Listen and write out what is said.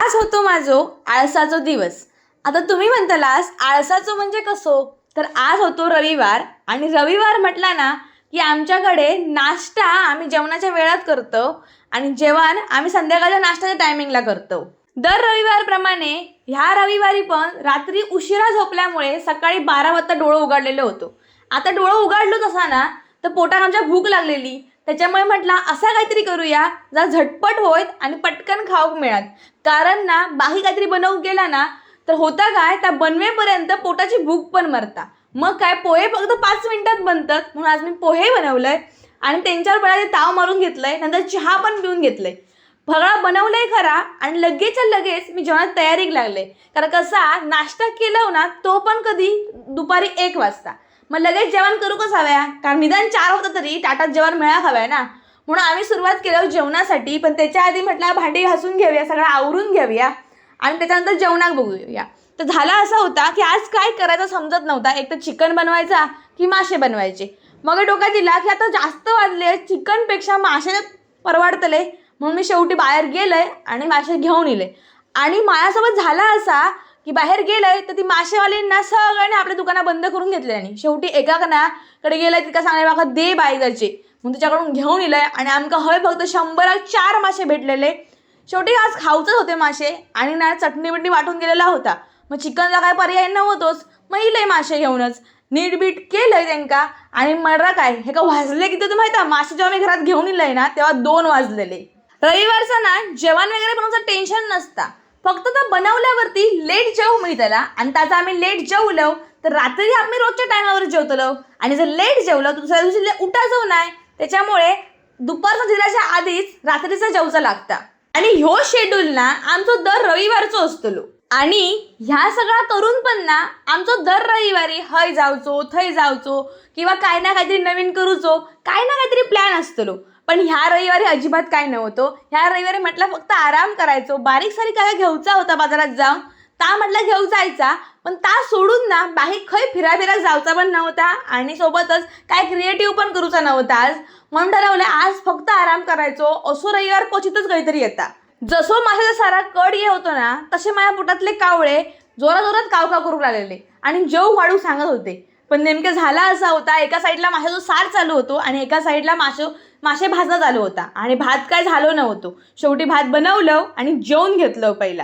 आज होतो माझो आळसाचो दिवस. आता तुम्ही म्हणतालास आळसाचो म्हणजे कसो, तर आज होतो रविवार आणि रविवार म्हटला ना की आमच्याकडे नाश्ता आम्ही जेवणाच्या वेळात करतो आणि जेवण आम्ही संध्याकाळच्या नाश्त्याच्या टायमिंगला करतो. दर रविवारप्रमाणे ह्या रविवारी पण रात्री उशिरा झोपल्यामुळे सकाळी 12 वाजता डोळं उघडलेलं होतं. आता डोळं उघडलो तसा ना तर पोटात आमच्या भूक लागलेली, त्याच्यामुळे म्हटलं असा काहीतरी करूया जा झटपट होत आणि पटकन खाऊक मिळत. कारण ना बाकी काहीतरी बनवू गेला ना तर होता काय, त्या बनवेपर्यंत पोटाची भूक पण मरता. मग काय, पोहे फक्त 5 मिनिटात बनतात म्हणून आज मी पोहे बनवलंय आणि त्यांच्यावर पहिले ताव मारून घेतलंय, नंतर चहा पण पिऊन घेतलंय. फगळा बनवलंय खरा आणि लगेचच्या लगेच मी जेवणात तयारीक लागले. कारण कसा नाश्ता केला ना तो पण कधी दुपारी 1 वाजता, मग लगेच जेवण करू कसं हव्या, कारण निदान 4 वाजता तरी ताटात जेवण मिळा हव्या ना. म्हणून आम्ही सुरुवात केलं जेवणासाठी, पण त्याच्या आधी म्हटलं भांडी घासून घेऊया, सगळं आवरून घेऊया आणि त्याच्यानंतर जेवणाक बघूया. तर झाला असा होता की आज काय करायचं समजत नव्हता. एक तर चिकन बनवायचा की मासे बनवायचे. मग डोक्यात दिला की आता जास्त वाजले, चिकनपेक्षा मासे परवडतले, म्हणून मी शेवटी बाहेर गेलंय आणि मासे घेऊन येले. आणि माझ्यासोबत झाला असा की बाहेर गेलंय तर ती मासेवालींना सगळ्यांनी आपल्या दुकानं बंद करून घेतले आणि शेवटी एकाकडे गेलंय तिका सांगले बाबा दे बायगरचे, म्हणून त्याच्याकडून घेऊन येलंय आणि आमका हय फक्त 100 मासे भेटलेले. शेवटी आज खाऊचंच होते मासे आणि ना चटणी बिटणी वाटून गेलेला होता. मग चिकनला काय पर्याय नव्हतोच, मग इलंय मासे घेऊनच नीट बीट केलंय त्यांका. आणि मला काय हे का वाजले किती तुम्ही माहिती, मासे जेव्हा मी घरात घेऊन येलंय ना तेव्हा 2 वाजलेले. रविवारचा ना जेवण वगैरे बनवण्याचं टेन्शन नसता, फक्त तर बनवल्यावरती लेट जेवू मिळतला आणि त्याचा आम्ही लेट जेवलो तर रात्री आम्ही रोजच्या टायमावर जेवतलो आणि जर लेट जेवलो तर दुसऱ्या दिवशी उठायचं नाही. त्याच्यामुळे दुपारचा दिल्याच्या आधीच रात्रीचा जेवचा लागता आणि ह्यो शेड्यूल ना आमचं दर रविवारचं असतलो. आणि ह्या सगळा करून पण ना आमचं दर रविवारी हय जावचो थय जावचो किंवा काय ना काहीतरी नवीन करूचो, काय ना काहीतरी प्लॅन असतलो. पण ह्या रविवारी अजिबात काय नव्हतं. ह्या रविवारी म्हटलं फक्त आराम करायचो. बारीक सारी काय घेऊचा होता बाजारात जाऊन, ता म्हटलं घेऊ जायचा, पण ता सोडून ना बाहेर खय फिरायला जायचा पण नव्हता आणि सोबतच काय क्रिएटिव्ह पण करूचा नव्हता आज. म्हणून ठरवलं आज फक्त आराम करायचो. असो रविवार क्वचितच काहीतरी येता. जसो माझ्या सारा कड ये होतो ना तसे माझ्या पोटातले कावळे जोरात काव करू लागलेले आणि जेव वाढू सांगत होते. पण नेमकं झाला असा होता, एका साईडला माशाचा सार चालू होतो आणि एका साईडला मासे भाजणं चालू होता आणि भात काय झालो नव्हतो. शेवटी भात बनवलं आणि जेवून घेतलं पहिला.